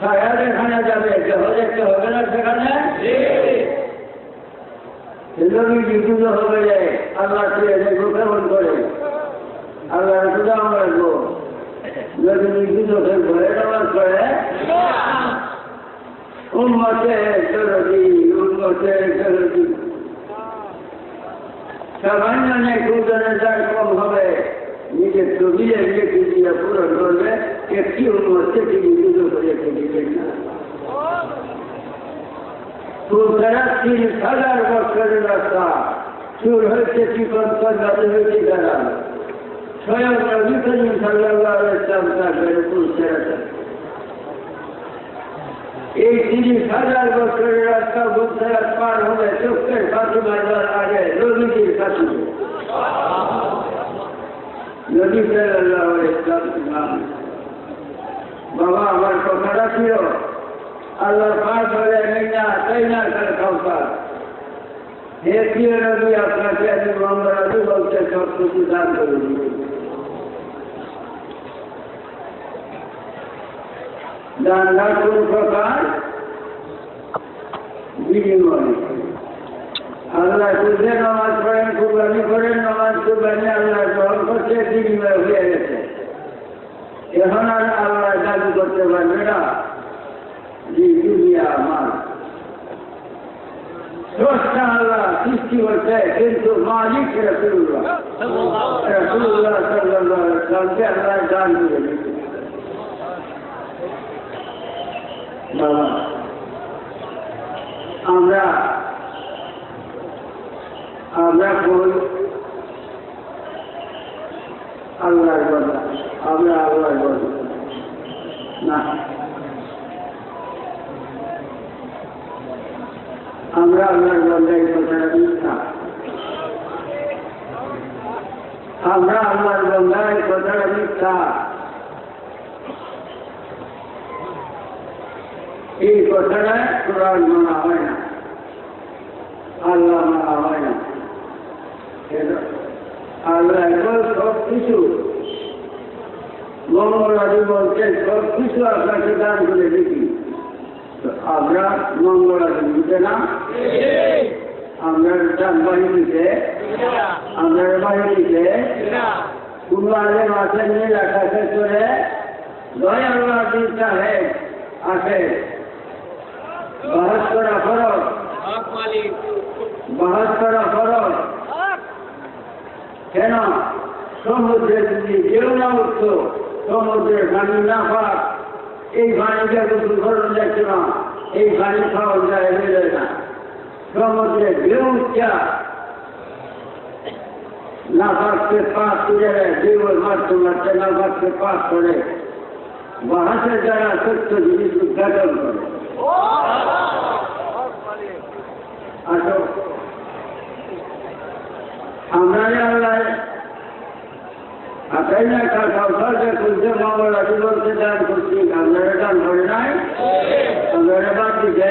ছায়া দেখানো যাবে, দেহ দেখতে হবে না সেখানে। যদি বিদ্যুৎ হবে যায় আল্লাহ কেমন করে আল্লাহ সুদা আমরা যদি বিদ্যুৎ ঘরে নামাজ পড়ে উম্মতে চলতি সামান্য নেকুজনে যার কম হবে নিজের ছবিয়ে রেখে দিয়ে পূরণ করবে একটি উন্মতকে তিনি বিদ্যুৎ করে দিবেন না। তারা ৩,০০০ বছরের রাস্তা শুরু হয়েছে চিকন যাতে হয়েছে তারা স্বয়ং নবী করিম সাল্লাল্লাহু আলাইহি ওয়াসাল্লাম তাদের পৌঁছে এই ৩০,০০০ বছরের রাস্তা বুঝার পার হলে চোখের কাছে বাজার আগে নবীজির কাছে নবী সাল্লাল্লাহু আলাইহি ওয়াসাল্লাম বাবা আমার কথাটা ছিল আল্লাহ পাক বলে না তাই না কাউকার হে প্রিয় নবী আপনাকে আমি মোহাম্মদ বলতে সব কিছু দান করে দিই দান না কোন প্রকার বিনিময় আল্লাহ খুঁজে নামাজ পড়েন কুরবানি করেন নামাজ কুরবানি আল্লাহ গ্রহণ করছে বিনিময় হয়ে গেছে এখন আর আল্লাহ দাবি করতে পারবে না যে দুনিয়া আমার স্রষ্টা আল্লাহ সৃষ্টি হচ্ছে কিন্তু মালিক রাসূলুল্লাহ সাল্লাল্লাহু আলাইহি ওয়াসাল্লামকে আল্লাহ দান দিয়ে দিয়েছে। বাবা আমরা কোন আল্লাহর বান্দা আমরা আল্লাহর বান্দা না আমরা আল্লাহর বান্দা এই কথাটা মিথ্যা আমরা আল্লাহর বান্দা এই কথাটা মিথ্যা এই কথাটা কোরআন মানা হয় না আল্লাহ মানা হয় না আল্লাহ সব কিছু মঙ্গলাদি বলছেন সব কিছু আপনাকে দান করে দেখি আমরা মঙ্গলাদি দিতে না আমরা বাহিনীতে আমরা বাহিনীতে কোন আলে মাসে নিয়ে রাখাতে করে দয় আল্লাহ সাহেব আছে 72টা ফরজ 72টা ফরজ কেন সমুদ্রের যদি কেউ না উঠত সমুদ্রের পানি না পাক এই পানিটা গোসল করানো যাচ্ছে না এই পানি খাওয়া যায় বেরোয় না সমুদ্রে ঢেউ উঠা না পাকতে পাস করে ঢেউ মারতে মারতে না পাকতে পাস করে বাহাসের যারা সত্য জিনিস উদ্ঘাটন করে আসো আমরা আল্লাহ আতাই না কাউকে খুঁজতে মঙ্গলাদি বলতে দান করছি আপনারা দান করে নাই আপনারা বাদ দিতে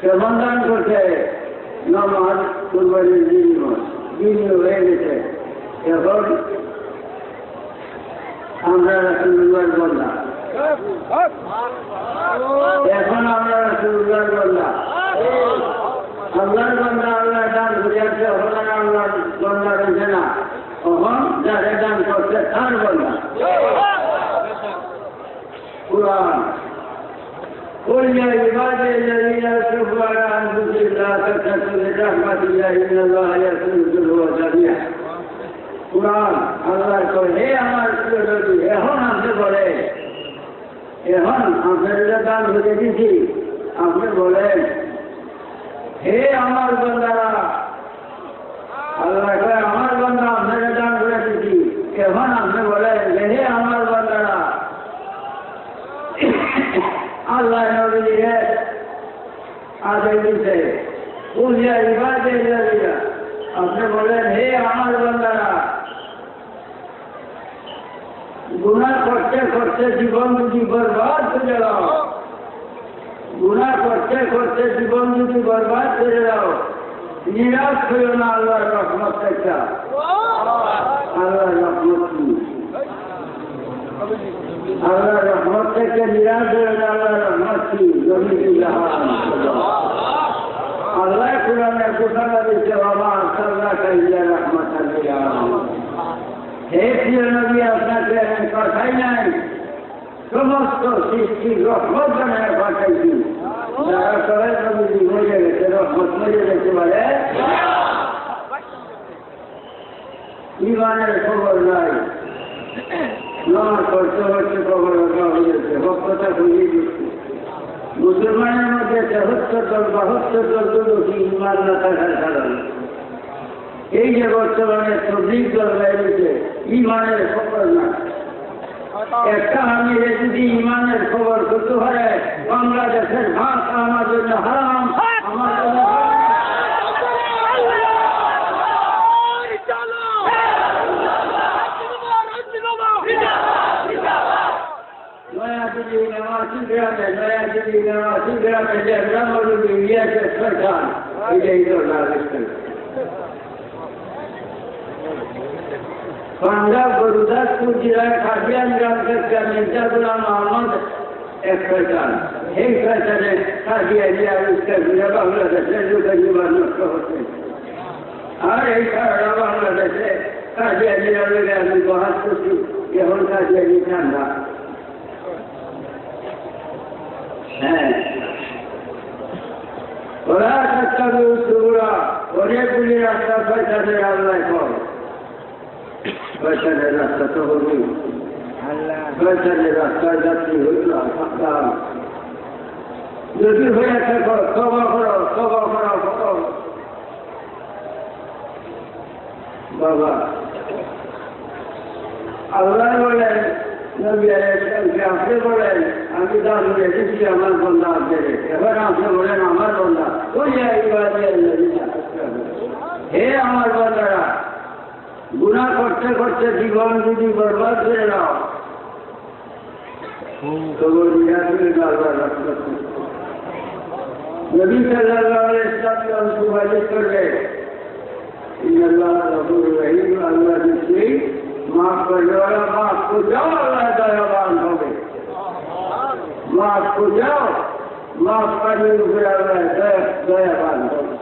কেমন দান করছে নামাজ কুরবানির বিনিময় হয়ে গেছে এখন আমরা রাসূলুল্লাহর বান্দা এখন আমরা রাসূলুল্লাহর বান্দা আল্লাহর বান্দা আল্লাহ দান করিয়াছে এখন আল্লাহর বান্দা রয়েছে না তখন যারা দান করছে তার বান্দা কুরআন قل يا عبادي الذين اسرفوا على انفسهم لا تقنطوا من رحمة الله ان الله يغفر الذنوب جميعا কুরআন আল্লাহ কয় হে আমার প্রিয় নবী এখন আপনি বলেন এখন আপনারা দান করে দিয়েছি আপনি বলেন হে আমার বান্দারা আল্লাহ কয় আমার বান্দা আপনারা দান করে দিয়েছি এখন আপনি বলেন হে আমার বান্দারা আল্লাহ নবীকে আদেশ দিতে বুঝিয়া ইবাদে ইল্লাল্লাহ আপনি বলেন হে আমার বান্দারা গুনাহ করতে করতে জীবন যদি বরবাদ করে দাও গুনাহ করতে করতে জীবন যদি বরবাদ করে দাও নিরাশ হইও না আল্লাহর রহমত থেকে আল্লাহর রহমত আল্লাহ রহমত থেকে নিরাশ হয়ে আল্লাহ রহমত কি আল্লাহ কোরআনে ঘোষণা দিচ্ছে বাবা আল্লাহ কাইয়া রহমত হে প্রিয় নবী আপনাকে আমি কথাই নাই সমস্ত সৃষ্টির রহমত জানায় পাঠাইছি যারা সবাই নবী মরে গেছে রহমত মরে গেছে বলে ইমানের খবর নাই নামাজ করতে হচ্ছে খবর হয়েছে ভক্ততা বুঝিয়ে দিচ্ছে মুসলমানের মধ্যে ৭৩ দল ৭২ দল ইমান না থাকার কারণ এই যে বর্তমানে ২৪ দল বেরিয়েছে ইমানের খবর না একটা আমি যদি ইমানের খবর করতে পারে বাংলাদেশের ভাত আমার জন্য হারাম আমার জন্য পাঞ্জাব গুরুদাসপুর জেলায় খাদিয়ান গ্রাম থেকে মির্জা গুলাম আহমদ এক শয়তান এই শয়তানে খাদিয়ানিয়া উস্তাদিরা বাংলাদেশের লোকের জীবন নষ্ট হচ্ছে আর এই সারা বাংলাদেশে খাদিয়ানিরা লোকে আমি বহাত করছি এখন খাদিয়ানি ঠান্ডা হ্যাঁ ওরা রাস্তা সুরা অনেকগুলি রাস্তা শয়তানের আল্লাহ কর শয়তানের রাস্তা তো হবেই শয়তানের রাস্তায় যাত্রী হইল থাকতাম যদি হয়ে থাকো তবা করো বাবা আল্লাহ বলেন নবী আলাইহিসসালামকে আপনি বলেন আমি দান রেখেছি আমার বন্ধা আপনাদের এবার আপনি বলেন আমার বন্ধা ওই হে আমার বন্ধারা গুনাহ করতে করতে জীবন যদি বরবাদ করে নাও তবু নবী সাল্লাল্লাহু আলাইহি ওয়াসাল্লাম সুপারিশ করবে ইন্নাল্লাহ গফুরুর রহিম আল্লাহ নিশ্চয়ই মাফ করবে ওরা মাফ করে যাও আল্লাহ দয়াবান হবে মাফ করে যাও মাফ করলে উপরে আল্লাহ দয়াবান হবে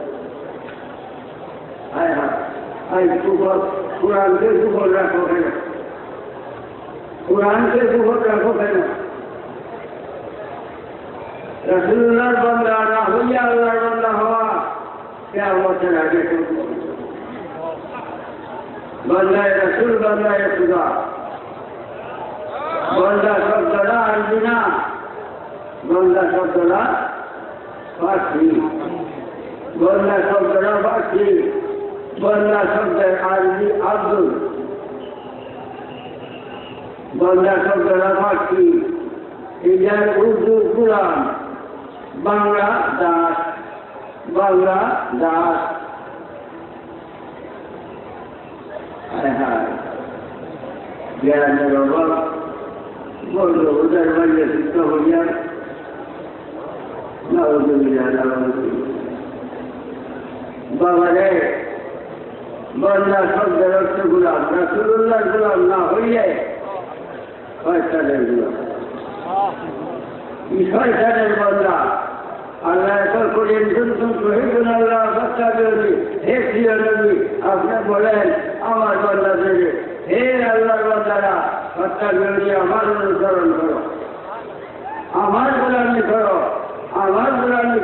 হায় হায় কোরআনকে দুপুর রাখো কেন কোরআনকে দুপুর রাখো কেন রাসূলুল্লাহর বান্দা না হইয়া আল্লাহর বান্দা হওয়া কিয়ামতের আগে বান্দায়ে রাসূল বান্দায়ে খুদা বান্দা শব্দটা আরবি না বান্দা শব্দটা ফার্সি বান্দা শব্দটা ফার্সি বান্দা শব্দের আরবি আব্দুল বান্দা শব্দটা ফার্সি এটার উর্দু কুরআন বাংলা দাস জ্ঞানের অভাব বলল ওদের বাইরে শিক্ষা হইয়া বাবা রে বান্দা শব্দের অর্থ গুলাম রাসূলুল্লাহর গুলাম না হইলে শয়তানের গুলাম শয়তানের বান্দা আল্লাহ করেন শুনতুম শহীদুন আল্লাহ সত্যাগ্রহী হে প্রিয় নবী আপনি বলেন আমার বান্দাদের হে আল্লাহর বান্দারা সত্যাগ্রহী আমার অনুসরণ করো আমার গোলামি করো আমার গোলামি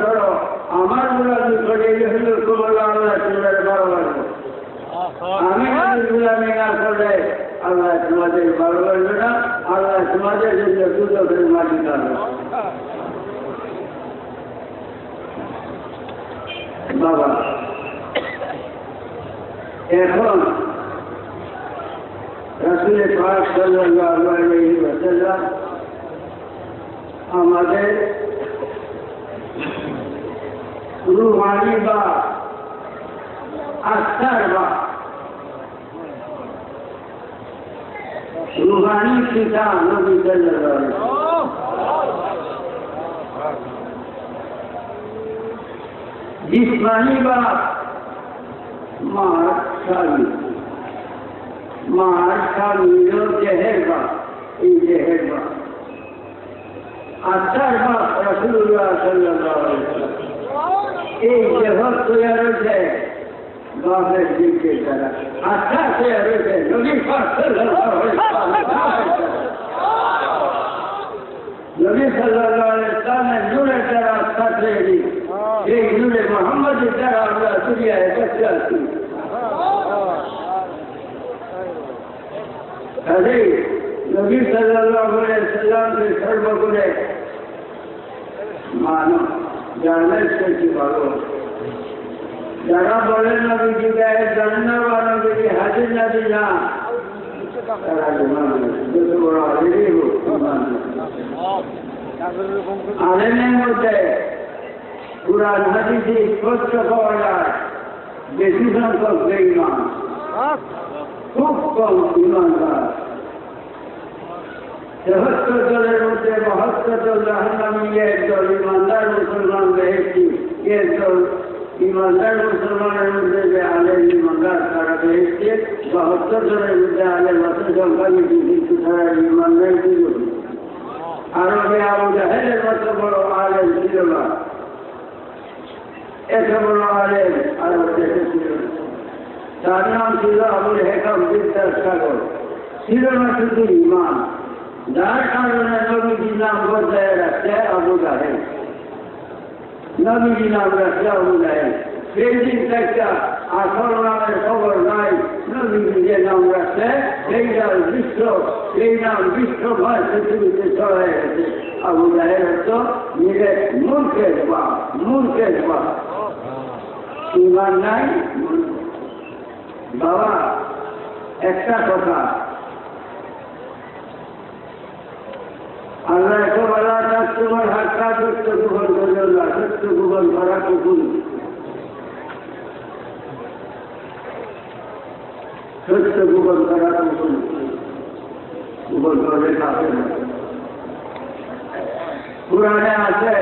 করে হইল তোমার আল্লাহ তোমার ভালোবাসবো আমি গোলামি না করলে আল্লাহ তোমাদের ভালোবাসবে না আল্লাহ তোমাদের জন্য দুধের মাটি কাটবে বাবা এখন রাসূল পাক সাল্লাল্লাহু আলাইহি ওয়াসাল্লাম আমাদের রূহানি বা আত্মার বা রূহানি পিতা নবী সাল্লাল্লাহু আলাইহি जिस्मानी बाप मार शामी जो जहर बाप এই দেহের বাপ। আত্মার বাপ রাসূলুল্লাহ সাল্লাল্লাহু আলাইহি ওয়াসাল্লাম। এই দেহ তৈরি হয়েছে বাপের দিকের দ্বারা, আত্মা তৈরি হয়েছে নবী পাক সাল্লাল্লাহু আলাইহি ওয়াসাল্লাম। নবী সাল্লাল্লাহু আলাইহি ওয়াসাল্লামের নূরের দ্বারা আত্মা তৈরি, এই নূরে মুহাম্মদের দ্বারা আমরা দুনিয়ায় বেঁচে আছি। কাজেই নবী সাল্লাল্লাহু আলাইহি ওয়াসাল্লামকে সর্বগুণে মানো, জানার সত্যি ভালো। যারা বলেন নবীজি গায়ে জানেন না বা নবীজি হাজির নবী না, তারা ইমান যত বড় আলেমই হোক ইমান। আলেমের মধ্যে কুরআন হাদিসে স্পষ্ট পাওয়া যায় বেশি সংখ্যক বেঈমান, খুব কম ইমানদার। ৭৩ দলের মধ্যে ৭২ দল জাহান্নামী, একদল ইমানদার মুসলমান বেহেশতি, একদল ইমানদার মুসলমানের মধ্যে যে আলেম ইমানদার তারা বেহেশতি, ৭২ দলের মধ্যে আলেম অত সংখ্যা বেশি কিন্তু তারা ইমানদার ছিল। আরবে আবু জাহেলের মতো বড় আলেম ছিল না, এত বড় আলেম আরব দেশে ছিল না। তার নাম ছিল আবুল হেকাম বিদ্যাসাগর। ছিল না শুধু ইমান, যার কারণে নবীজি নাম বদলায় রাখছে আবু জাহেল। নবীজি নাম রাখছে আবু জাহেল। সেই দিন একটা আসল নামের খবর নাই, নবীজি যে নাম রাখছে সেই নাম বিশ্ব, সেই নাম বিশ্বভর পৃথিবীতে ছড়ায় গেছে। আবু জাহেল হতো নিজে মূর্খের বাপ, মূর্খের বাপ। ইমান নাই বাবা। একটা কথা, আল্লাহ বলা তার তোমার হাতটা সত্য গোপন করল না, সত্য গোপন করা কুকুর, সত্য গোপন করা কুকুর, গোপন করে খাবে না। পুরাণে আছে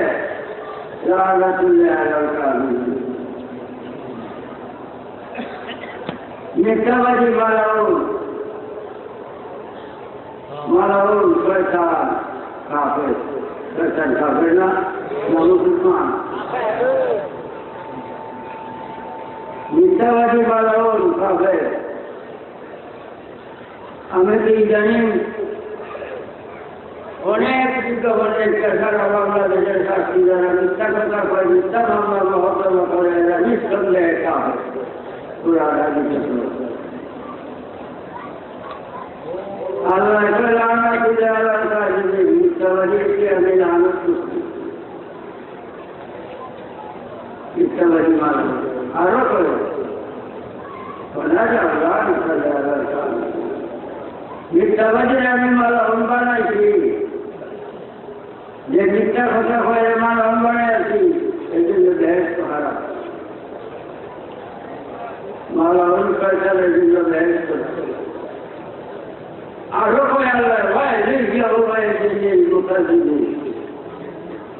মিথ্যাবাদী মালাউল, মালাউল শয়তান কাফের, শয়তান কাফের না মুসলমান। মিথ্যাবাদী মালাউল কাফের। আমি তো জানি অনেক যুদ্ধবন্ধের সারা বাংলাদেশের শাস্তি যারা মিথ্যা কথা করে, মিথ্যা মামলা মহত্তমা করে, এরা নিঃসন্দেহে কাফের। আল্লাহ মিথ্যাবাদীকে আমি লানত করছি, মিথ্যাবাদী মানুষ আরো করে মিথ্যাবাদীর আমি মালাউন বানাইছি, যে মিথ্যা কথা হয় মালাউন বানাইছি, এই জন্য দেশ হারা মালাউন শয়তানের জন্য দেশ করছে। আরো করে আল্লাহ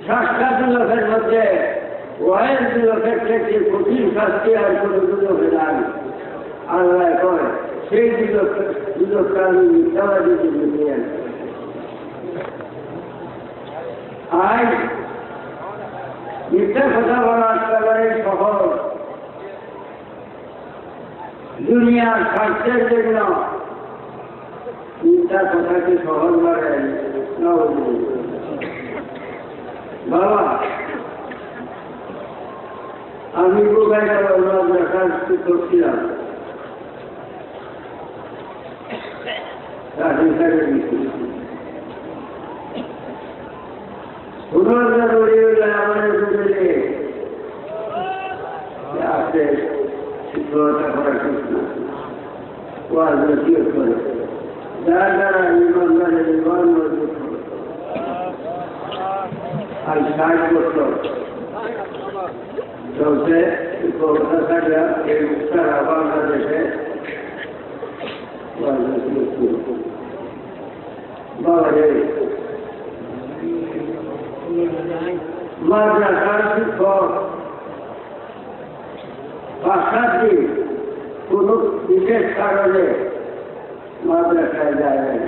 শাস্ত্রা দুলকের মধ্যে ওয়াইল দুলকের থেকে কঠিন শাস্তি আর কোনো দুলকে নাই। আল্লাহ কয় সেই দুলকটা আমি মিথ্যাবাদীকে দিতে আজ মিথ্যা কথা বলা একেবারে সহজ, দুনিয়ার স্বার্থের জন্য মিথ্যা কথাকে সহজ লাগে বাবা। আমি কোথায় দেখার করছিলাম, আমাদের দুজনে আছে শিক্ষকতা করা ঠিক না, ওয়াজ নসিহত করে, যার দ্বারা ইমানদারের ইমান মজবুত হবে। আর 60 বছর চলছে শিক্ষকতা, এই সারা বাংলাদেশে ওয়াজ নসিহত করে। বাবা রে, মাদ্রাসার শিক্ষক 5-7 দিন কোন বিশেষ কারণে মাদ্রাসায় যায়।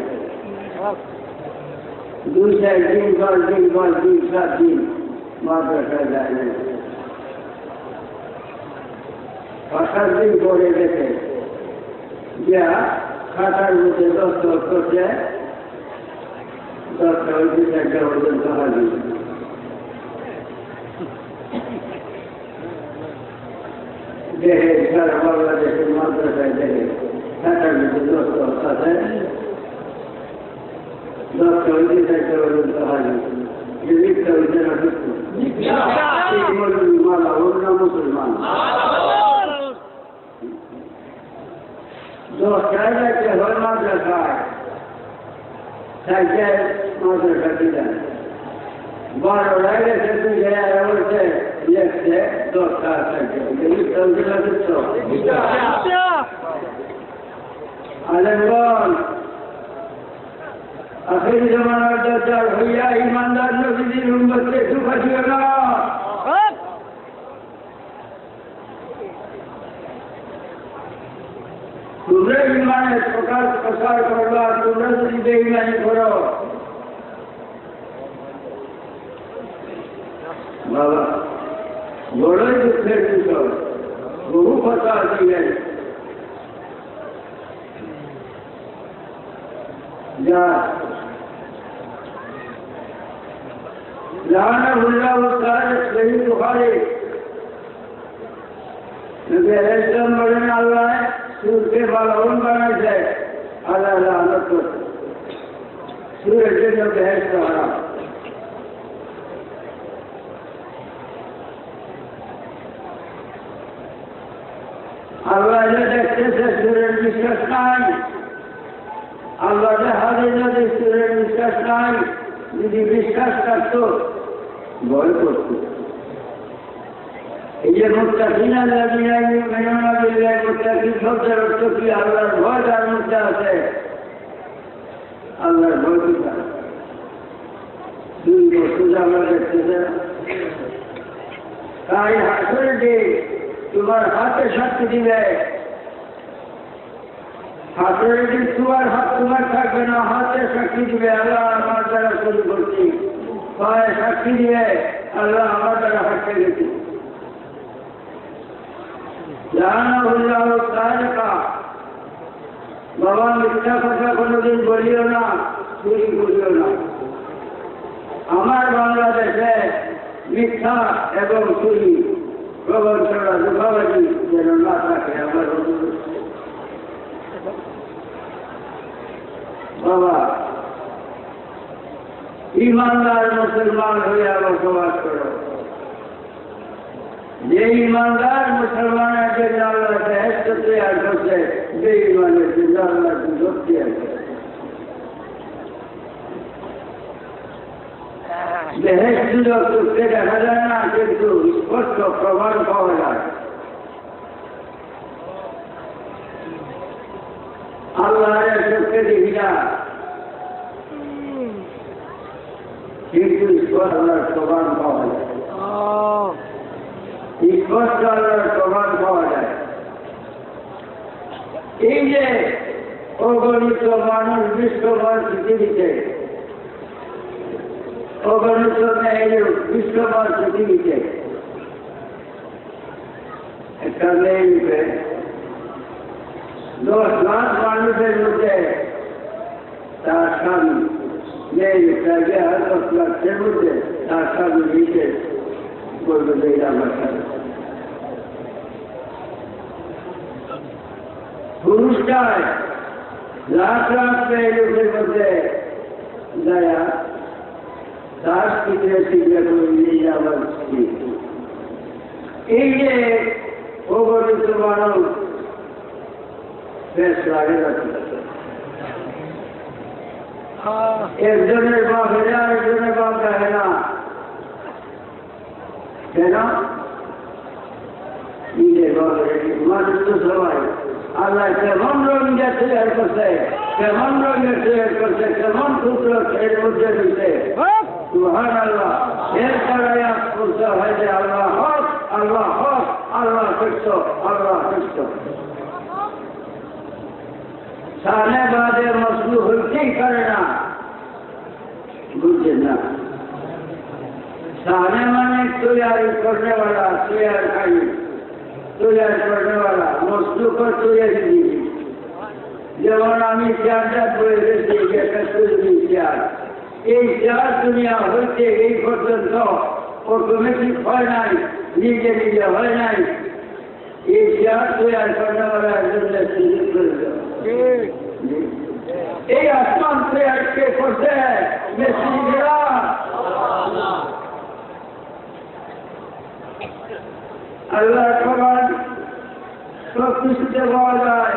2-4 দিন 10 দিন 7 দিন মাদ্রাসায় যায় না 5-7 দিন পরে দেখে যা খাতার মধ্যে 10 করছে 10টা হইতে 4টা পর্যন্ত হাজির দেখে সারা বাংলাদেশের মাদ্রাসায় দেখে খাতার মধ্যে 10 আছে 10টা হইতে 4টা পর্যন্ত হাজির জীবিকটা হইতে না মালা অন্য মুসলমান 10টায় যাচ্ছে হয় মাদ্রাসায় সাইকেল মাদ্রাসা দিলেন 12টায় গেছে 2 জায়গায় বলছে লিখছে 10টা সাইকেল জীবিকটা হইতে না দিচ্ছ আলেমগণ আখেরি জমানার দরজার হইয়া ইমানদার নবীজির উম্মতকে ধোঁকা দিও না তোমরা ইমানের প্রসার করবা তোমরা যদি বেঈমানি করো বাবা বড়ই দুঃখের বিষয় বহু কথা দিলেন যা لعنه الله تعالى صحيح البخاري نبی علیہ السلام بڑھنے اللہ ہے سور کے بالعون بنا جائے اللہ لعنت کو سورج جو بحث سہارا اللہ نے دیکھتے سے سورج বিশ্বাস নাই اللہ نے হাজির নদী সূর্যের বিশ্বাস নাই যদি বিশ্বাস করত ভয় করত এই যে মুত্তাকিনা আল্লাযিনা ইউমিনুনা বিল্লাহি মুত্তাকিন শব্দের অর্থ কি আল্লাহর ভয় যার মধ্যে আছে আল্লাহর ভয় কি দুই বছর আমরা দেখতেছে তাই হাসরের দিন তোমার হাতে সাক্ষী দিবে হাতের দিন তোমার হাত তোমার থাকবে না হাতে সাক্ষী দিবে আল্লাহ আমার দ্বারা শুরু করছি পায়ে সাক্ষী দিবে আল্লাহ আমার দ্বারা হাঁটতে গেছি বাবা মিথ্যা কথা কোনোদিন বলিও না চুরি করিও না আমার বাংলাদেশে মিথ্যা এবং চুরি প্রবঞ্চনা ধোঁকাবাজি যেন না থাকে আমার বাবা ইমানদার মুসলমান হয়ে বসবাস করো যে ইমানদার মুসলমানের জন্য আল্লাহ বেহেশত তৈরি করছে বেঈমানের জন্য আল্লাহ দুজক তৈরি করছে বেহেশত চোখে দেখা যায় না কিন্তু স্পষ্ট প্রমাণ পাওয়া যায় আল্লাহর চোখে দেখি না কিন্তু আল্লাহর প্রমাণ পাওয়া যায় স্পষ্ট আল্লাহর প্রমাণ পাওয়া যায় এই যে অগণিত মানুষ বিশ্বমান পৃথিবীতে অগণিত বিশ্বমান পৃথিবীতে একটা মেয়ে 10 লাখ মানুষের মধ্যে তার স্বামী মেয়ে 10 লাখের মধ্যে তার স্বামী নিচে বলবে যে আমার স্বামী পুরুষটায় লাখ লাখ মেয়ের মধ্যে দয়া তার শিখে শিখে নিয়ে আমার স্ত্রী এই যে অগণিত মানুষ বেশ লাগে একজনের বাপ হেরা একজনের বাপ দেখে না কেন নিজের বাপ মানুষ তো সবাই আল্লাহ কেমন রঙের তৈরি করছে কেমন রঙের তৈরি করছে কেমন পুত্র এর মধ্যে দিচ্ছে সুবহানাল্লাহ এরপরে বলতে হয় যে আল্লাহ হক আল্লাহ হক আল্লাহ সত্য আল্লাহ সত্য সামনে বাদে মজলু হইতেই পারে না बुझे ना साने माने तैयारी करने वाला तैयार खाई तैयार करने वाला मस्तु को तैयारी दी যেমন আমি চেয়ারটা করে গেছি একটা তৈরি চেয়ার এই চেয়ার দুনিয়া হইতে এই পর্যন্ত অটোমেটিক হয় নাই নিজে নিজে হয় নাই এই চেয়ার তৈরি করার একজন সুযোগ করে এই আসমান তৈরি কে করছে মিস্ত্রিরা আল্লাহ সবার সব কিছুতে পাওয়া যায়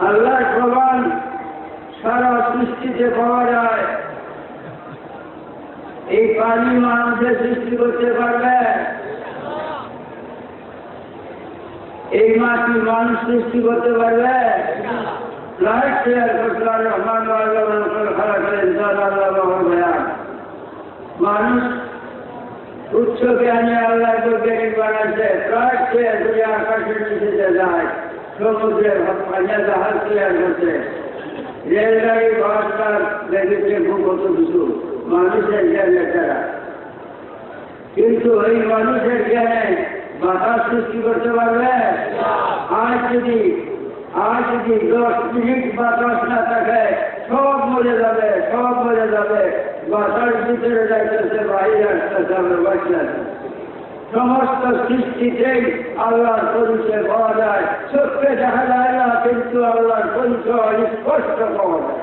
আল্লাহ প্রমাণ সারা সৃষ্টিতে পাওয়া যায় এই পানি মানুষের সৃষ্টি করতে পারবে এই মাটি মানুষ সৃষ্টি করতে পারবে মানুষ উচ্চ জ্ঞানী আল্লাহ বৈজ্ঞানিক বানাচ্ছে প্রায় আকাশের নিচে যায় সমুদ্রের পানিয়া জাহাজ তৈরি করছে রেলগাড়ি বাসটার দেখেছে খুব কত কিছু মানুষের জ্ঞানে তারা কিন্তু এই মানুষের জ্ঞানে বাতাস সৃষ্টি করতে পারবে আজ যদি 10 মিনিট বাতাস না থাকে সব মরে যাবে বাতাস ভিতরে যাইতেছে বাইরে আসতেছে আমরা বাঁচতে সমস্ত সৃষ্টিতেই আল্লাহর পরিচয় পাওয়া যায় চোখে দেখা যায় না কিন্তু আল্লাহর পরিচয় স্পষ্ট পাওয়া যায়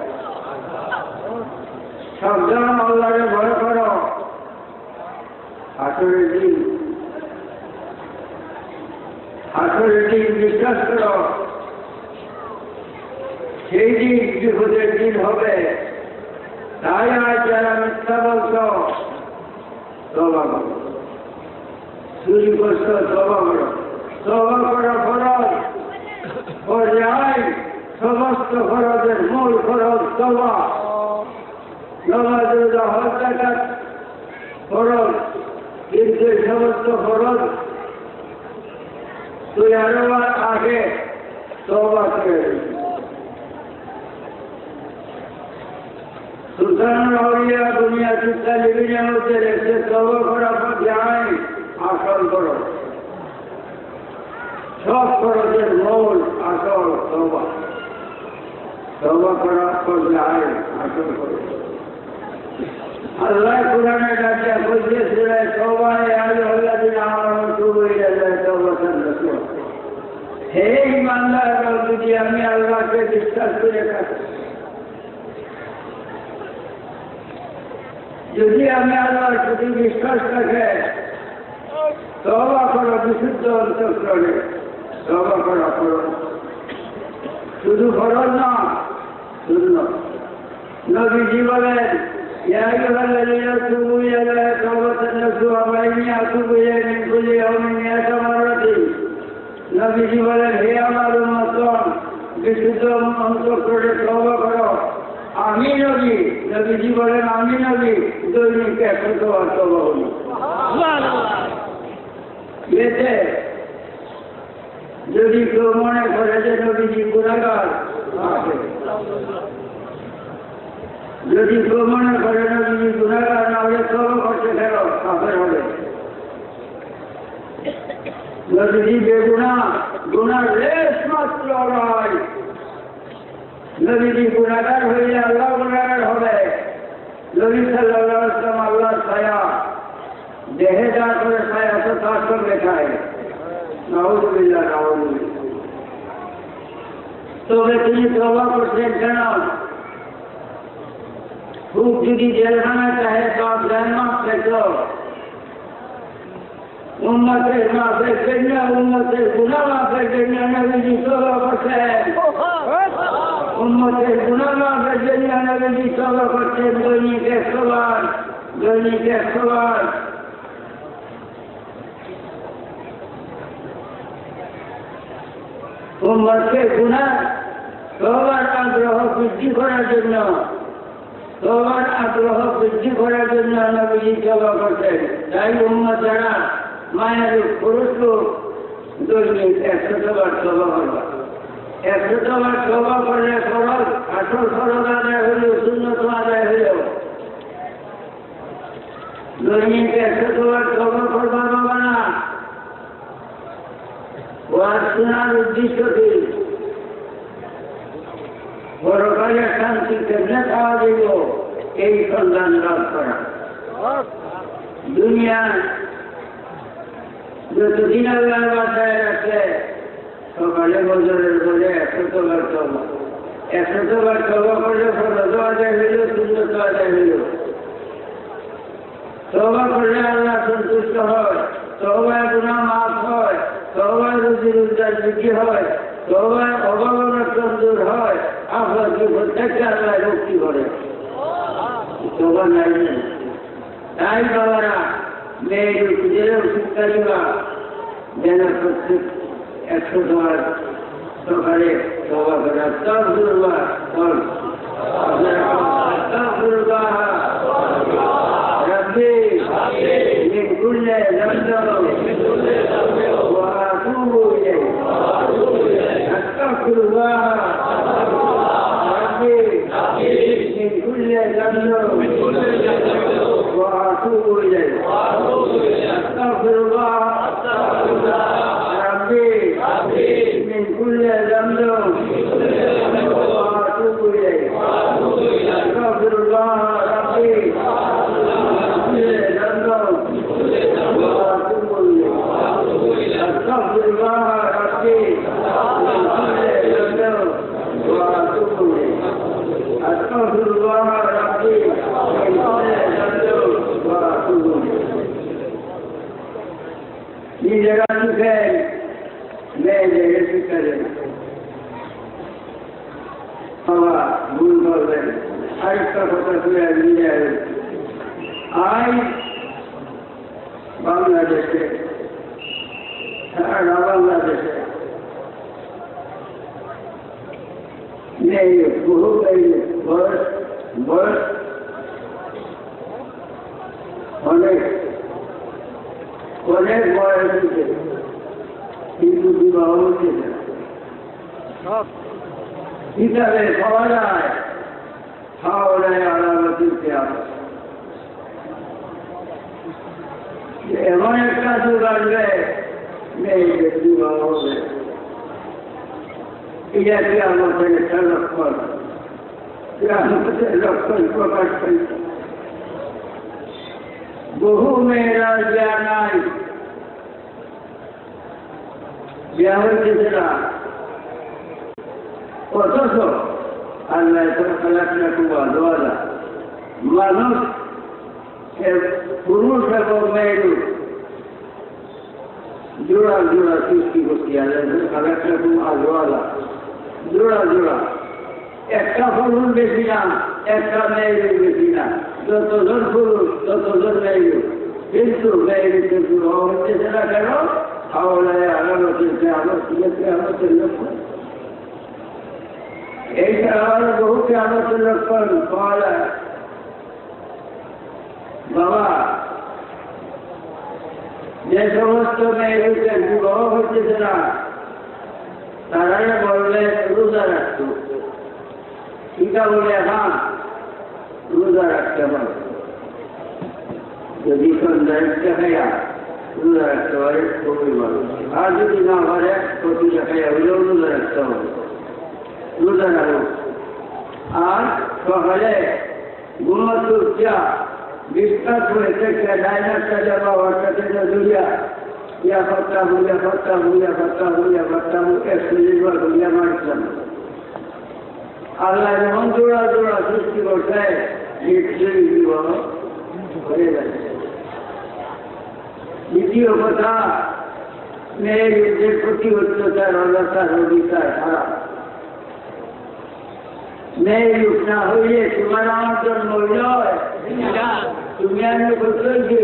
সাবধান আল্লাহরে ভয় করো আসরের দিন বিশ্বাস করো সেই দিন বিপদের দিন হবে তাই আজ যারা মিথ্যা বলছ তওবা করো চুরি করছ তওবা করা ফরজ পর্যায় সমস্ত ফরজের মূল ফরজ তওবা নামাজ রোজা হজ যাকাত ফরজ কিন্তু সমস্ত ফরজ তৈরি হওয়ার আগে তওবা করে সুলতান আউলিয়া দুনিয়া শিক্ষা লিবিনের মধ্যে রেখে তওবা করার পর যায় আসল করো সব খরচের মূল আসল তওবা করার পর যায় আসল করো আল্লাহ কুরআনে ডাকিয়া বলছে সূরা তওবা এ আল্লাযিনা আমানু তুবু ইলাল্লাহি তাওবাতান নাসুহা হে ঈমানদারগণ যদি আমি আল্লাহকে বিশ্বাস করে থাকি যদি আমি আল্লাহর প্রতি বিশ্বাস রাখে তওবা করো বিশুদ্ধ অন্তঃকরণে তওবা করো শুধু ফরজ না নবীজি বলেন ইয়া আইয়ুহাল্লাযীনা তুবু ইলাল্লাহি তাওবাতান নাসুহা ওয়া ইন্নী আতুবু ইলাইহি মিন কুল্লি ইয়াওমিন মিআতা মাররাতিন নবীজি বলেন হে আমার উম্মতগণ বিশুদ্ধ অন্তঃকরণে তওবা করো আমি নবীজি বলেন আমি নবী দৈনিক 100 বার তওবা করি এতে যদি কেউ মনে করে যে নবীজি গুনাহগার যদি কেউ মনে করে নবীজি গুনাহগার না হলে তওবা করতে ফেরো কাফের হবে নবীজি গুনাহ লেশ মাত্র নয় নবীজি গুনাহগার হইলে আল্লাহ গুনাহগার হবে নবী সাল্লাল্লাহু আলাইহি ওয়াসাল্লাম আল্লাহর ছায়া দেহে যা করে ছায়া তো তার সঙ্গে খায় নাউযুবিল্লাহ তবে তিনি তওবা করছেন কেন খুব যদি জেলখানায় চাহে তো জান্নাত পেতো উম্মতের মাফের জন্য উম্মতের গুনাহ মাফের জন্য নবীজি তওবা করছেন উম্মতের গুনাহ মাফের জন্য নবীজি তওবা করছেন দৈনিক 100 বার উম্মতের গুনাহ তওবার আগ্রহ বৃদ্ধি করার জন্য নবীজি তওবা করছেন তাই উম্মত যারা মায়ের পুরুষ লোক দৈনিক 100 বার তওবা করবে 100বার তওবা করলে ফরজ, আসল ফরজ আদায় হইল, সুন্নত আদায় হইল। দৈনিক 100বার তওবা করবা বাবা না। ওয়াজ শোনার উদ্দেশ্য কি? পরকালে শান্তি কেমনে পাওয়া যাইব এই সন্ধান লাভ করা। দুনিয়া যতদিন আল্লাহ বাসায় রাখে সকালে বজরের বলে 100বার তওবা, 100বার তওবা করলে ফরজ আদায় হইল, সুন্নত আদায় হইল। তওবা করলে আল্লাহ সন্তুষ্ট হয়, তওবায় গুনাহ মাফ হয়, তওবায় রুজি রোজগার বৃদ্ধি হয়, তওবায় অভাব অনটন দূর হয়, আপনাকে প্রত্যেকটা আল্লাহ মুক্তি করে। তওবা নাই না। তাই বাবারা মেয়ের খুঁজেও শিক্ষারিবা যেন প্রত্যেক 100বার সকালে তওবা করে আস্তাগফিরুল্লাহ বল। আস্তাগফিরুল্লাহ ربي من كل ذنب وأتوب إليه أستغفر الله ربي من كل ذنب وأتوب إليه أستغفر الله ربي من كل ذنب وأتوب إليه أستغفر الله ربي أستغفر الله ربي من كل ذنب وأتوب إليه أستغفر الله ربي من كل ذنب وأتوب إليه ये जगह है मैं जगह से करें हवा भूल कर रहे हर का पता चला लिया है आज बांग्लादेश सारा बांग्लादेश नहीं बहुत बस অনেক বয়স হচ্ছে কিন্তু বিবাহ হচ্ছে না। কিতাবে পাওয়া যায় হাওলায় আলামতিতে আছে এমন একটা যুগ আসবে মেয়েদের বিবাহ হবে। এটা কি আমাদের একটা লক্ষণ, আমাদের লক্ষণ প্রকাশ পেয়েছে। বহু মেয়েরা বিয়া নাই, বিয়া হয়েছে না, অথচ আল্লাহ খেলাটা খুব আলাদা। মানুষ পুরুষ এবং মেয়ের জোড়া জোড়া সৃষ্টি করতে আল্লাহ খেলাটা খুব আলাদা, জোড়া জোড়া। একটা পুরুষ বেশি না, একটা মেয়ের বেশি না, যতজন পুরুষ ততজন মেয়ে। কিন্তু মেয়ের কিন্তু হচ্ছে সেটা কেন হাওলায় আলামতিতে আমাদের লক্ষণ। এইটা আমার বহুকে আমাদের লক্ষণ পাওয়া যায়। বাবা যে সমস্ত মেয়েদের বিবাহ হচ্ছে না তারা বললে রোজা রাখত, টিকা বলে হ্যাঁ রোজা রাখতে পারে, যদি সন্ধ্যায় খাইয়া রোজা রাখতে পারে খুবই ভালো। আর যদি না পারে প্রতিটা খাইয়া হইলেও রোজা রাখতে হবে, রোজা রাখো। আর সকালে গুণাতুর চা বিশ্বাস করে থেকে ডাইনারটা যাবা ওটাতে ধরিয়া ইয়া ফত্তা ভুলিয়া ফত্তা ভুলিয়া ফত্তা ভুলিয়া ফত্তা মুখে সুলিবার ভুলিয়া মারতাম। আল্লাহ যেমন জোড়া জোড়া সৃষ্টি করছে হয়ে যাচ্ছে। দ্বিতীয় কথা, মেয়েদের প্রতি অত্যাচার অত্যাচার অধিকার খারাপ। মেয়ে রূপ না হইলে তোমার আমার জন্ম হইল, তুমি আমি বলছি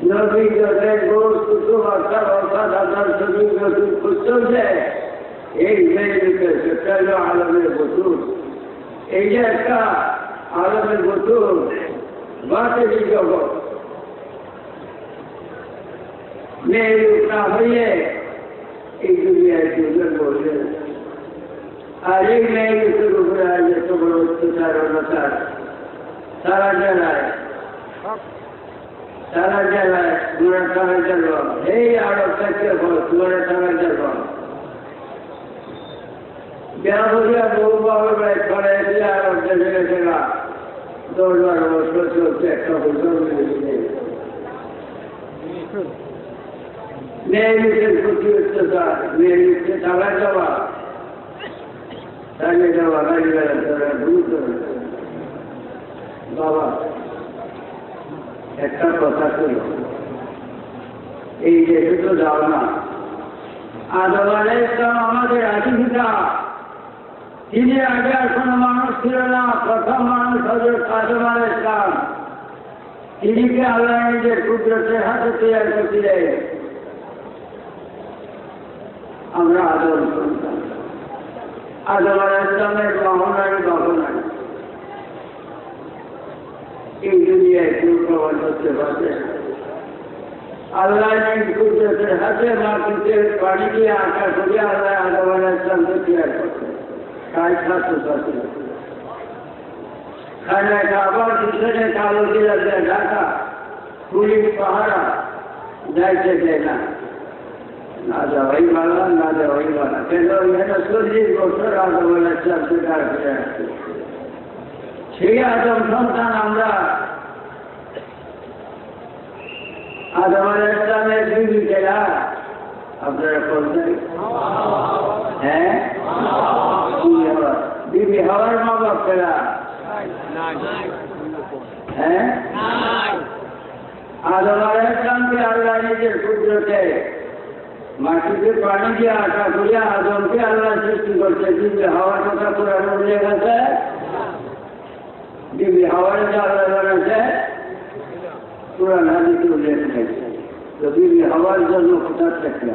নবী যদের গোর কুটু বার্তা বার্তা দাদার শরীর নতুন করছে এই মেয়েদেরকে সেটা হল আলমের বতুর। এই যে একটা আলমের বতুর বাতেরই জগৎ। মেয়ে রূপ না হইলে এই দুনিয়ায় দুজন বসে আর এই মেয়েদের উপরে আজ এত বড় অত্যাচার অনাচার সারা জেলায় তোমরা টাকা যাবো এই আরব থেকে তোমরা টাকা যাবো ব্যবহারিয়া বহু বাবা করে দিয়ে আরব দেশে গেছে না 10-12 বছর চলছে একটা বছর মেয়েদের প্রতি অত্যাচার মেয়েদেরকে টাকা যাওয়া টাকা যাওয়া গাড়ি বেড়া দ্রুত বাবা একটা কথা ছিল এই দেশে তো যাও না আদম আলাইহিস সালাম আমাদের আদিপিতা তিনি আগে আর কোনো মানুষ ছিল না প্রথম মানুষ হযরত আদম আলাইহিস সালাম তিনিকে আল্লাহ নিজের কুদরতের হাতে তৈরি করেছিলেন আমরা আদম সন্তান আদম আলাইহিস সালামের মহানারী বাহনারী এই দুনিয়ায় কেউ প্রমাণ করতে পারছে আল্লাহ কুদরতের হাতে মাটিতে পানি দিয়ে আঁকা করে আল্লাহ আদম আলাইহিস সালামকে তৈরি করতে তাই ছাত্রছাত্রী খানা আবার পিছনে কালো দিয়ে ঢাকা পুলিশ পাহারা যাইতে দেয় না না যাওয়াই ভালো না যাওয়াই ভালো কেন এখানে 40 বছর আদম আলাইহিস সালামকে দাঁড় করে আসছে সেই আদম সন্তান আমরা আদম আলাইহিস সালামের বিবি কেরা আপনারা বলছেন হ্যাঁ বিবি হওয়ার মা বাপ কেরা হ্যাঁ আদম আলাইহিস সালামকে আল্লাহ নিজের কুদরতে মাটিতে পানি দিয়ে আঁকা করিয়া আদমকে আল্লাহ সৃষ্টি করছে বিবি হওয়ার কথা কোরআনে উল্লেখ আছে বিবি হওয়ার যে আল্লাহ বানাচ্ছে কোরআন হাদিসে উল্লেখ আছে তো বিবি হওয়ার জন্য কোথা থেকে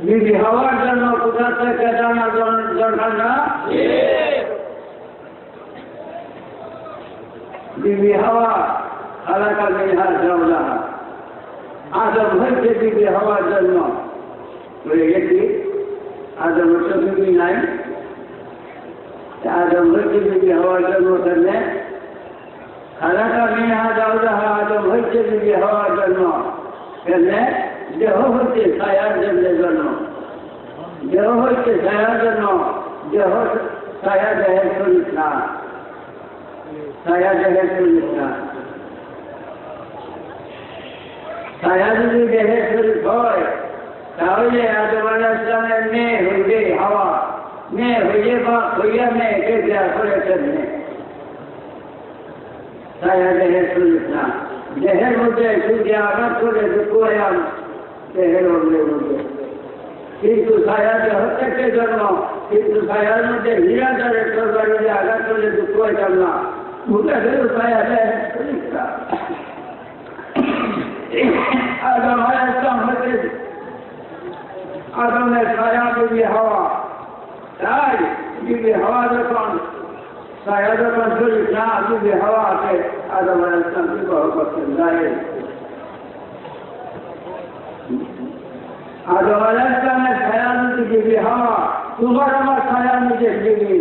বিবি হওয়ার জন্য কোথা থেকে জানা দরকার না বিবি হওয়া খালাকা মিনহা যাওজাহা আদম হয়েছে বিবি হওয়ার জন্য বলে গেছি আদম তো বিবি নাই আদম হয়েছে বিবি হওয়ার জন্য করলে খালাকা মিনহা যাওজাহা আদম হয়েছে বিবি হওয়ার জন্য করলে দেহ হচ্ছে ছায়ার জন্য দেহ হচ্ছে ছায়ার জন্য দেহ ছায়া দেহের শরীর না ছায়া দেহের শরীর না ছায়া যদি দেহের শরীর হয় তাহলে আদম আলাইহিস সালামের মেয়ে হইবে হাওয়া মেয়ে হইলে বা হইয়া মেয়েকে দেয়া করেছেন ছায়া দেহের শরীর না দেহের মধ্যে সূর্য আঘাত করে দুঃখায়াম দেহের অঙ্গের মধ্যে কিন্তু ছায়া দেহ থেকে জন্ম কিন্তু ছায়ার মধ্যে হীরা দ্বারের তরবারিতে আঘাত করলে দুঃখাইতাম না মুখের ছায়া দেহের শরীর না আদম আলাইহিস সালাম হতে আদমের ছায়া বিবি হাওয়া তাই বিবি হাওয়া যখন ছায়া যখন শরীর না বিবি হাওয়া আছে আদম আলাইহিস সালাম বিবাহ করতেন দাঁড়িয়ে আদম আলাইহিস সালামের ছায়া যদি বিবি হাওয়া তোমার আমার ছায়া নিজের বিবি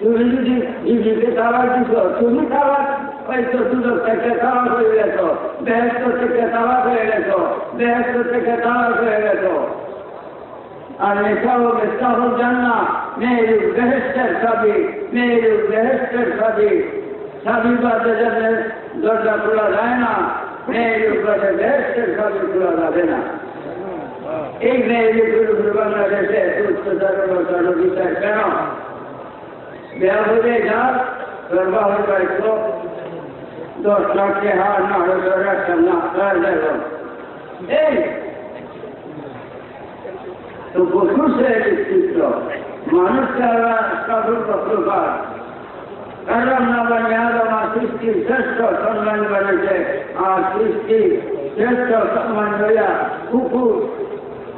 তুমি যদি বিবিকে খাবার দিত তুমি খাবার পাইছো সুযোগ থেকে খাবার হয়ে গেছ বেহেশত থেকে খাবার হয়ে গেছ বেহেশত থেকে খাবার হয়ে গেছ আর এটাও বেস্তাহ জান্না মেয়ের বেহেশতের সাবি মেয়ের বেহেশতের সাবি সাবি বাদে যাতে দরজা খোলা যায় না মেয়ের বাদে বেহেশতের সাবি খোলা যাবে না এই মেয়ের বাংলাদেশে উচ্চতর বিচার কেন বেয়া হয়ে যাক দরবার পাইতো 10 লাখ হার না হলে রাখতাম না এই তো পশু সে চিত্র মানুষকে কাবুল প্রকার কারণ না বানিয়ে আদম সৃষ্টি শ্রেষ্ঠ সম্মান বানিয়েছে আর সৃষ্টি শ্রেষ্ঠ সম্মান হইয়া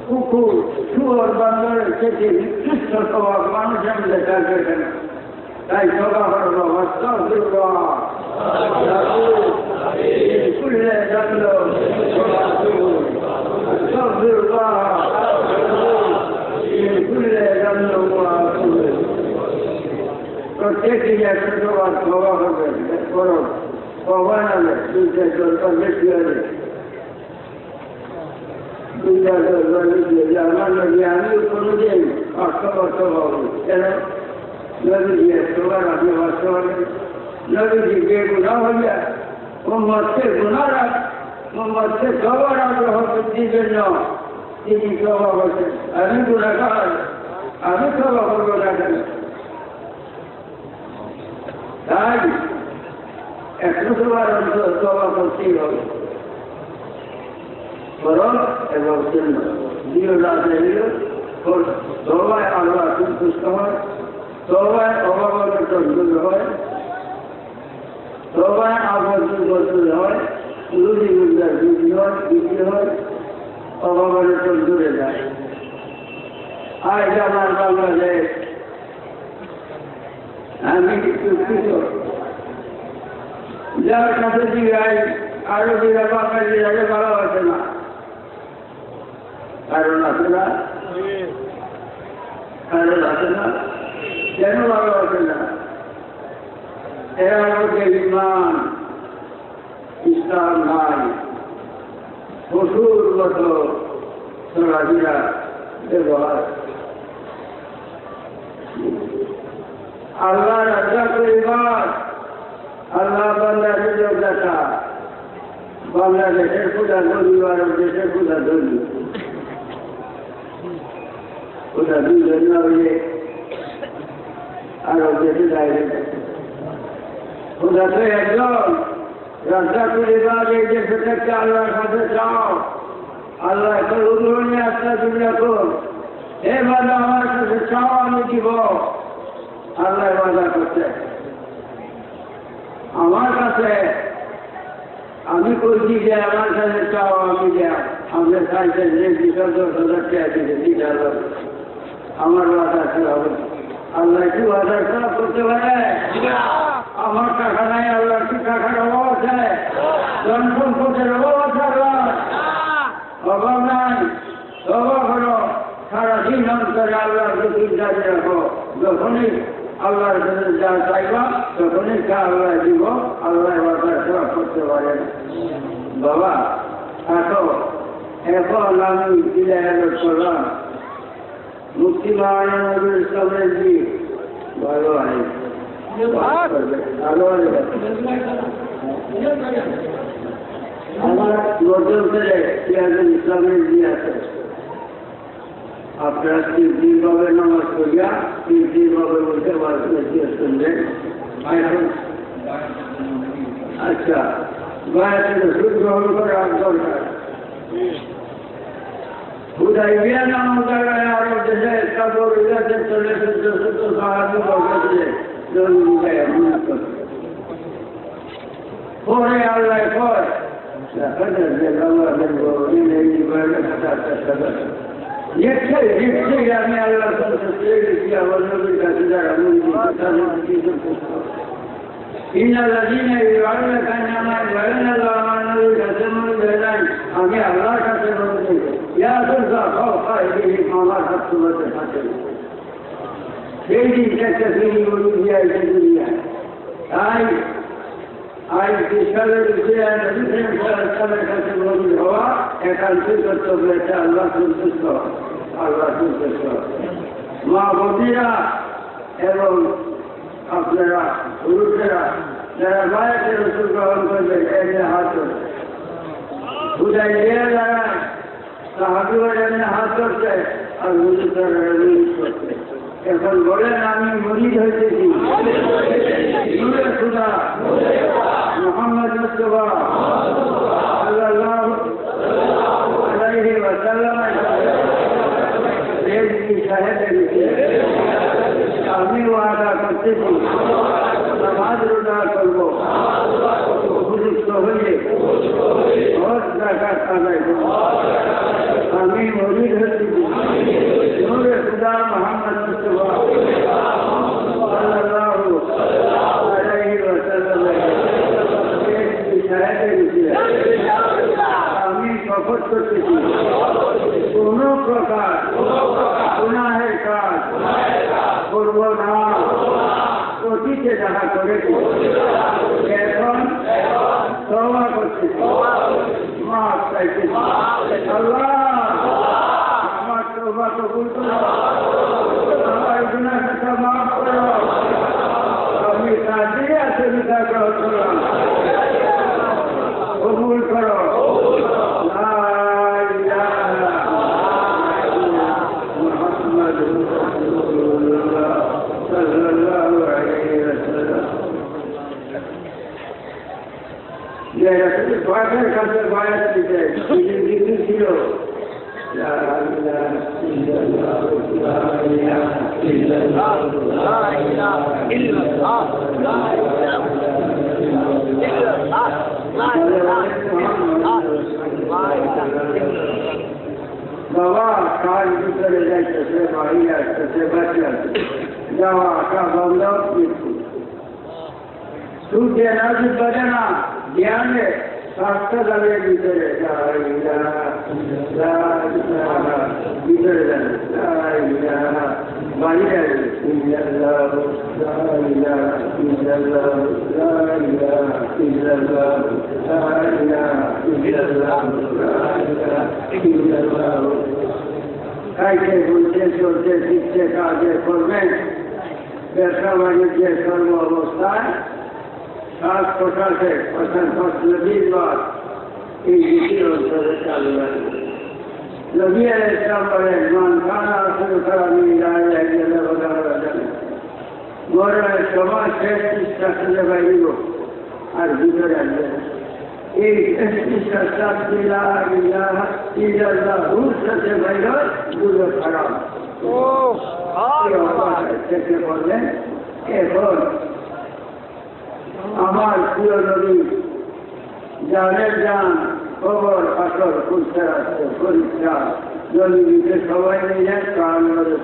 কুকুর শুয়োর বান্দরের থেকে নিকৃষ্ট স্বভাব মানুষের মধ্যে থাকবে কেন তাই স্বভাব হল আস্তাগফিরুল্লাহ কুল্লে জানলো আস্তাগফিরুল্লাহ প্রত্যেকই একশো সবার সভা হবে করো সবাই নামে দুইটা দরকার বেশি হবে দুইটা দরকার বেশি হবে আমার নদী আমি কোনোদিন অর্থবর্ষ হব কেন নদী সবার আপনি অর্থ হবে নদী যে গুণা হবে ও মধ্যে গুণারা ও মধ্যে সবার আগ্রহ বৃদ্ধির জন্য তিনি সভা করছেন আমি গুণাগার আমি সভা করবো না কেন তাই একশো সবার অন্তর সভা করতেই হবে করণ এবং চিহ্ন দিও রাজে সবাই আল্লাহ সন্তুষ্ট হয় সবাই অভাবনটন দূর হয় সবাই আবর্তন বদল হয় রুজি রোজগার বৃদ্ধি হয় বৃদ্ধি হয় অভাবনটন দূরে যায় আজ আমার বাংলাদেশ আমি দুঃখিত যার কাছে দিঘাই আরো দিঘা বাঙালি আগে ভালো আছে না কারণ আছে না কারণ আছে না কেন ভালো আছে না এরা মধ্যে ইমান ইসলাম নাই পশুর মতো চলাফেরা ব্যবহার আল্লাহ রাজা পরিবার আল্লাহ বাংলার সুযোগ দেখা বাংলাদেশের ক্ষুদা ধরি আর দেশের ক্ষুদা ধরি ক্ষুদা দুই জন্য হইলে আরো দেশে বাইরে ক্ষুদা তো একজন রাজা পরিবার এই দেশে থেকে আল্লাহর কাছে চাও আল্লাহ একটা উদাহরণে আস্থা দিন রাখুন এবার আমার কাছে চাও আমি দিব আল্লাহ বাধা করছে আমার কাছে আমি করছি যে আমার কাছে চাও আমি দেয় আমাদের সাইকেল যে বিশাল 10,000 টাকা দিতে দিতে আমার বাধা কি হবে আল্লাহ কি বাধা খারাপ করতে পারে আমার টাকা নাই আল্লাহ কি টাকার অভাব আছে জনসম্পদের অভাব আছে আল্লাহ অভাব নাই অভাব হলো সারাদিন অন্তরে আল্লাহর চিন্তা রাখো যখনই আল্লাহর কাছে যা চাইবা তখনই তা আল্লাহ দিব আল্লাহ সেবা করতে পারেন বাবা এখন আমি বিদায় করলাম মুক্তি নজরুল ইসলামের জি ভালো হয় ভালো আমার নজর ছেলে সিরাজুল ইসলামের জি আছে আপনারা তিনভাবে নামাজ করিয়া তিনভাবে বলতে শুনবেন আচ্ছা গায়ে সুদ গ্রহণ করা দরকার হুদাইবিয়া নাম জায়গায় আরো দেশে কাপড় ইলাতে চলে শুদ্ধ সাহায্য করতে পরে আল্লাহ কয় নিশ্চয়ই আমি আল্লাহ আমার নবীর কাছে যারা আমি আল্লাহর কাছে আমার হাত তোমাদের থাকে সেই দিন একটা ফিরি বলি দিয়েছে দুনিয়ায় তাই আজ বিশালের কাছে নবী হওয়া একান্তই কর্তব্য এটা আল্লাহ সন্তুষ্ট আল্লাহ সন্তুষ্ট মা বন্ধুরা এবং আপনারা পুরুষেরা যারা মায়ের রসুল গ্রহণ করবে এমনি হাত ধরবে বুঝাই দিয়ে যারা সাহায্য এমনি হাত ধরছে আর হুজুরা রিলিজ করছে এখন বলেন আমি মরিদ হয়েছি নূরে খুদা মুহাম্মদ মুস্তাফা সাল্লাল্লাহু আলাইহি ওয়াসাল্লাম এর কি শাহেদের আমি ওয়াদা করতেছি নামাজ রোজা করবো উপযুক্ত হয়ে হজ যাকাত আদায় করবো আমি মরিদ হয়েছি নূরে খুদা মুহাম্মদ মুস্তাফা সাল্লাল্লাহু আলাইহি ওয়াসাল্লাম এর কি শাহেদের আমি শপথ করতেছি কোন প্রকার গুনাহের কাজ করব না করেছি এখন তওবা করছি মাফ চাইছি আল্লাহ আমার তওবা কবুল করো আমার গুনাহকে মাফ করো আমি কাজে আছে বিদা করলাম কবুল করো লা ইলাহা মুহাম্মাদুর রাসূলুল্লাহ সাল্লাল্লাহু আলাইহি ওয়াসাল্লাম যে রাসূল পাকের কাছে বায়াত দিতে জিকির ছিল লা ইলাহা ইল্লাল্লাহ লা ইলাহা ইল্লাল্লাহ লা ইলাহা ইল্লাল্লাহ লা ইলাহা ইল্লাল্লাহ বাবা কাজ ভিতরে যাইতেছে বাড়ি আসতেছে বাচ্চা যাওয়া আঁকা বন্ধ সূর্যে নাজি বাজে না জ্ঞানে স্বাস্থ্য দাঁড়িয়ে ভিতরে ভিতরে বাইরে খাইতে বলছে চলছে শিখছে কাজে করবেন ব্যবসা বাণিজ্যে সর্ব অবস্থায় শ্বাস প্রশ্বাসে ফসল 20 বার এই জিকির অঞ্চলে চালু রাখবে নবী আলাইহিস সালাম বলেন মান কানা আখিরু কালামি লা ইলাহা ইল্লাল্লাহ ওয়া জানা মরণের সময় শেষ ইচ্ছা খুঁজে বাইরিব আর ভিতরে আসবে এই শেষ ইচ্ছা সাথে লা ইলাহা ইল্লাল্লাহুর সাথে বাইর দুটো খারাপ থেকে বললেন এখন আমার প্রিয় নবী জানের জান খবর আসর খুলতে আসছে পরীক্ষা নবীকে সবাই নিয়ে প্রাণ মধ্যে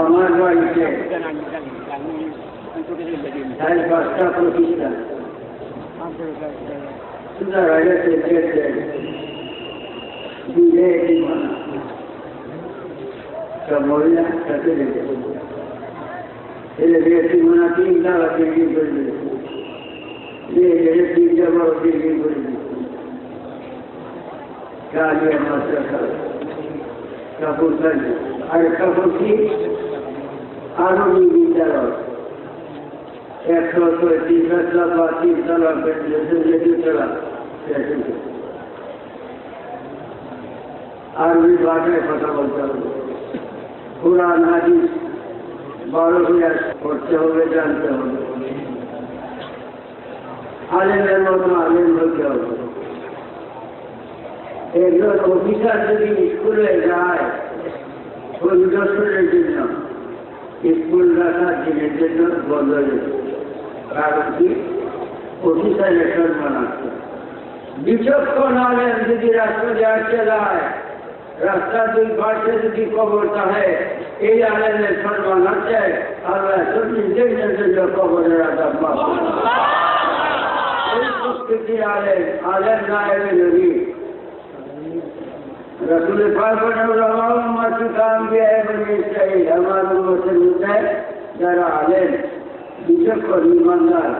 আমার বাড়িতে 5-5টা প্রতিষ্ঠান সুন্দর হয়ে গেছে দিলে সব মহিলা সাথে রেখে এলে বেশি মনে 3টা বিক্রি করে দিয়েছে 3টা বড় বিক্রি করে দিয়েছে কাজে মাত্রা কাপড় কাটবে আর কাপড় কি আরবি বিদ্যালয় 130 বা 3 তলা যেটি তলা আরবি ভাষায় কথা বলতে হবে কুরআন হাদিস 12 ক্লাস পড়তে হবে জানতে হবে আলেমের মতো আলেম হতে হবে একজন অফিসার যদি স্কুলে যায় পরিদর্শনের জন্য স্কুল রাখার দিনের জন্য বন্ধ হয়ে কারণ কি অফিসারের সম্মান আছে বিচক্ষণ আলেম যদি রাস্তা যাচ্ছে যায় রাস্তা দুই পাশে যদি কবর থাকে এই আলেমের সম্মান আছে আল্লাহ 40 দিনের জন্য কবরের আযাব মাফ এই প্রকৃতি আলেম আলেম নায়েবে নবী रसूल पाक ने उम्मत काम किया है बनी इस्राइल हमारे उम्मत से যারা আলেম বিচক্ষণ ইমানদার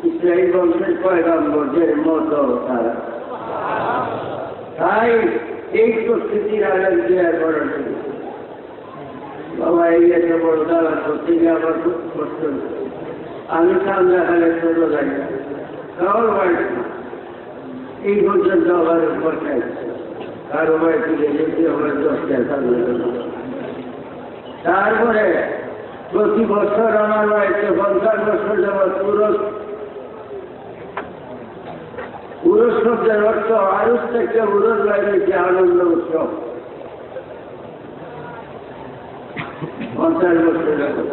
ইসরাইল বংশের পয়গম্বরদের মতো তারা তাই এই প্রকৃতির আলেম দেওয়ার বড় বাবা এই এত বড় দাওয়া করতে গিয়ে আমার খুব কষ্ট আমি সামনে হালে ছোট যাই না কারোর বাড়ি এই পর্যন্ত আমার উপর চাইছে কারো বাড়ি থেকে যেতে হবে 10 টাকা তারপরে প্রতি বছর আমার বাড়িতে 50 বছর যাবৎ পুরুষ শব্দের অর্থ আরুষ থেকে উরস বাইরে যে আনন্দ উৎসব 50 বছর যাবৎ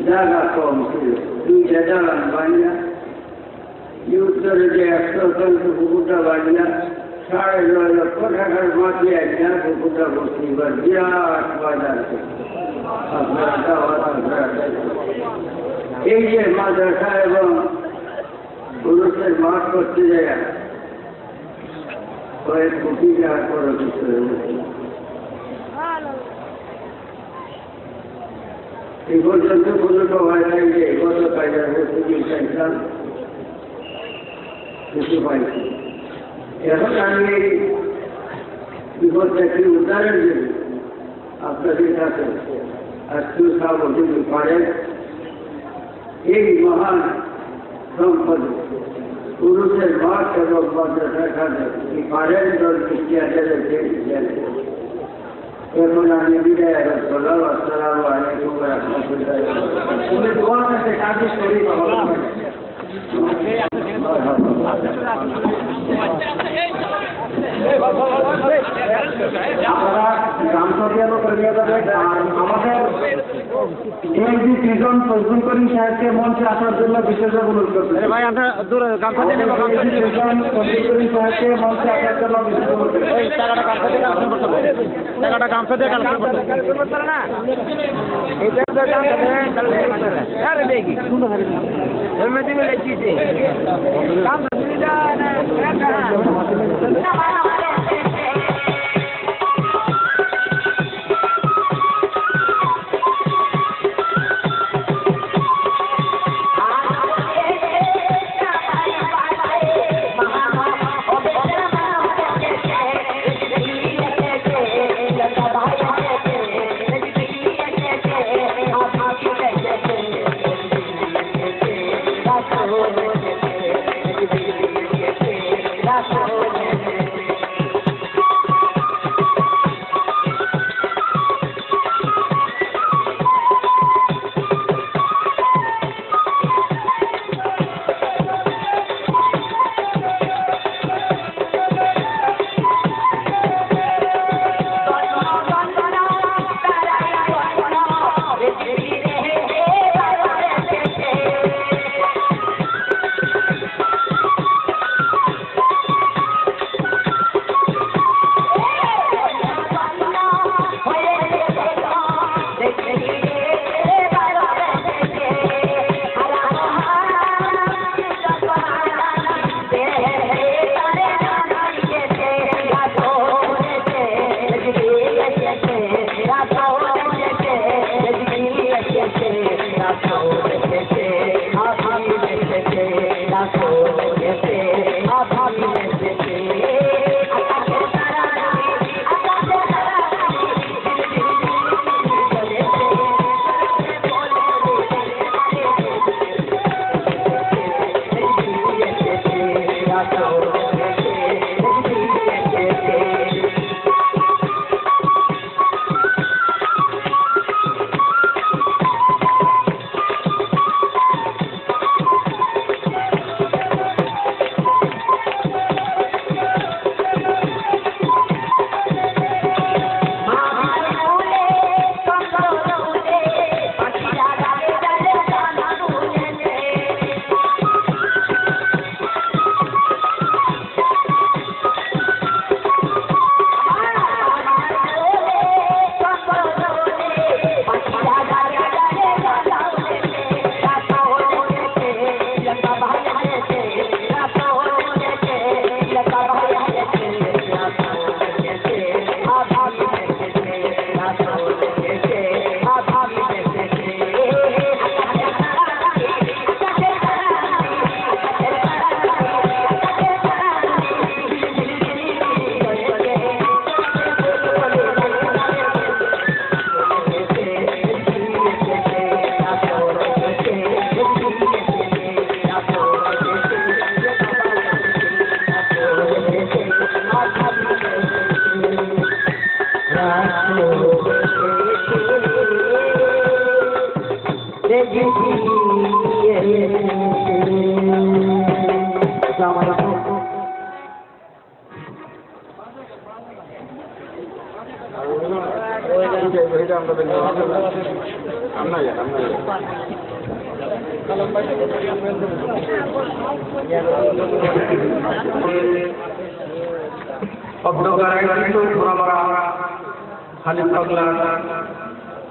জায়গা কম ছিল 2টা দালান বানিয়া উত্তরে যে 100 পুকুরটা বানিয়া 9.5 লক্ষ টাকার মাটি একটা পুকুরটা বসতে এবার বিরাট বাজার এই যে মাদ্রাসা এবং পুরুষের মাঠ করতে যায় কয়েক কোটি টাকা খরচ এই পর্যন্ত কোনো হয় নাই যে গত কাজের চাইতাম কিছু পাইছি এখন আমি এই বিপদটাকে উদাহরণ দেব আপনাদের কাছে আজকে খাবো যদি পারেন এই মহান সম্পদ পুরুষের মাঠ এবং মাদ্রাসা খাতে পারেন দৃষ্টি এখন আমি বিদায় করলাম আসসালামু আলাইকুম ওয়া রাহমাতুল্লাহি সাহেবকে মঞ্চে আসার জন্য বিশেষ অনুরোধ করছি সাহেবকে মঞ্চে আসার জন্য বিশেষ অনুরোধ টাকাটা গামছা দিয়ে না দেখি That's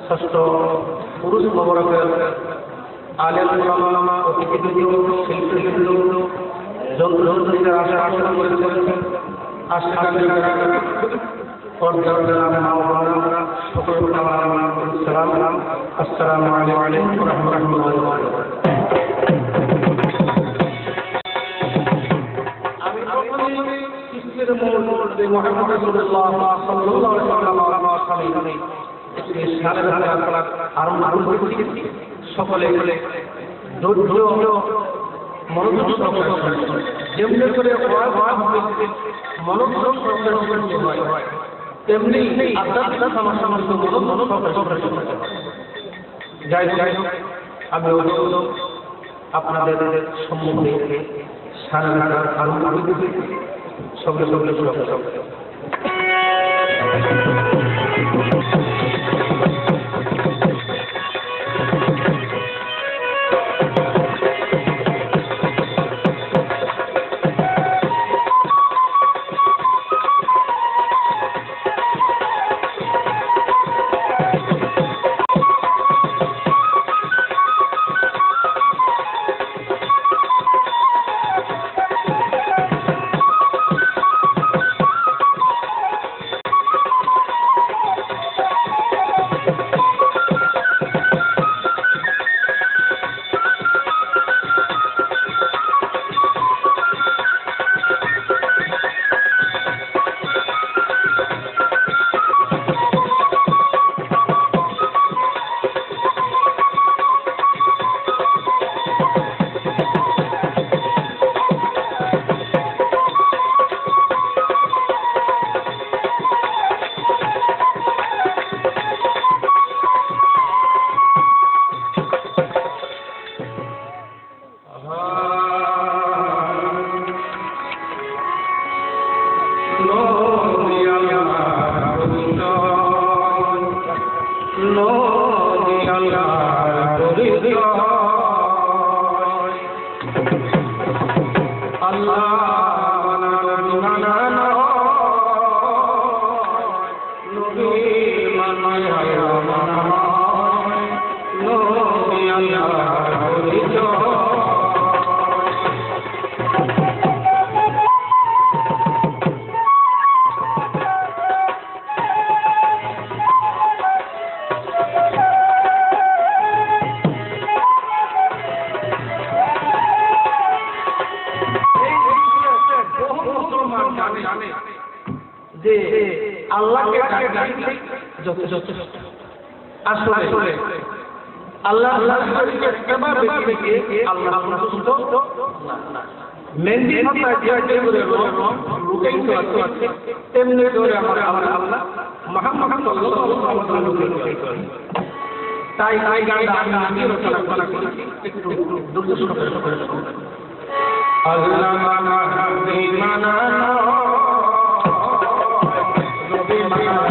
ষষ্ঠ পুরুষ খবরকের আলেম ওলামা অতিথিবৃন্দ শিল্পীবৃন্দ যন্ত্রযন্ত্রীরা আশা করেছেন আসসালামু আলাইকুম ওয়া রাহমাতুল্লাহি ওয়া বারাকাতুহু। সকলে মনোযোগ যেমনি করে মনোযোগ হয় তেমনি আধ্যাত্মিক সমস্যা যাই হোক আমি আপনাদের সম্মুখে সারা সকলে যে আল্লাহকে আসলে আল্লাহ মেহেন্দি তেমনি করে আমার আল্লাহ মুহাম্মদ সাল্লাল্লাহু আলাইহি ওয়াসাল্লাম তাই গানটা আমি রচনা করেছি একটু দুর্দর্শ করে আল্লাহ মানা হাবি মানা নবী মানা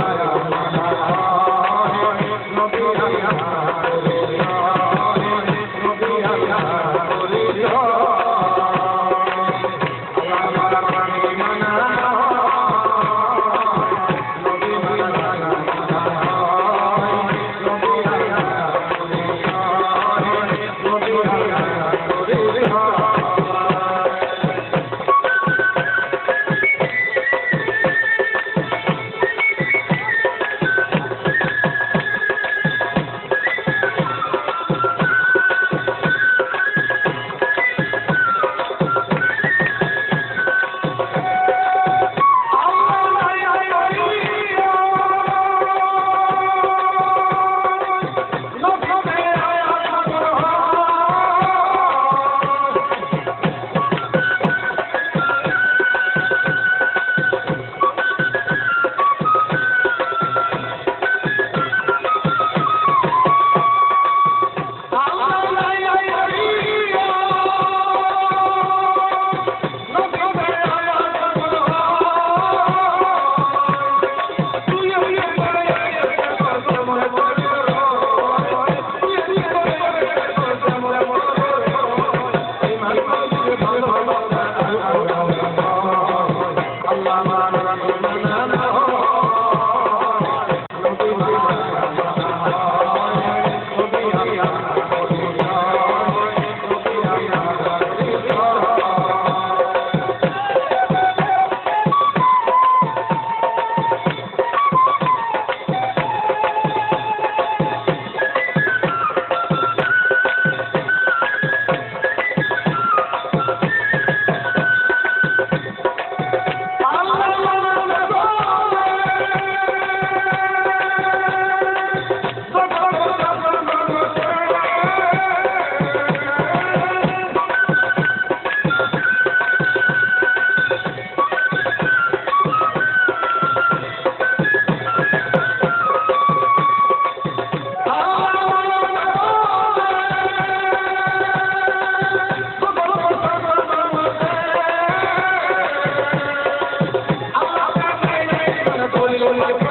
Allah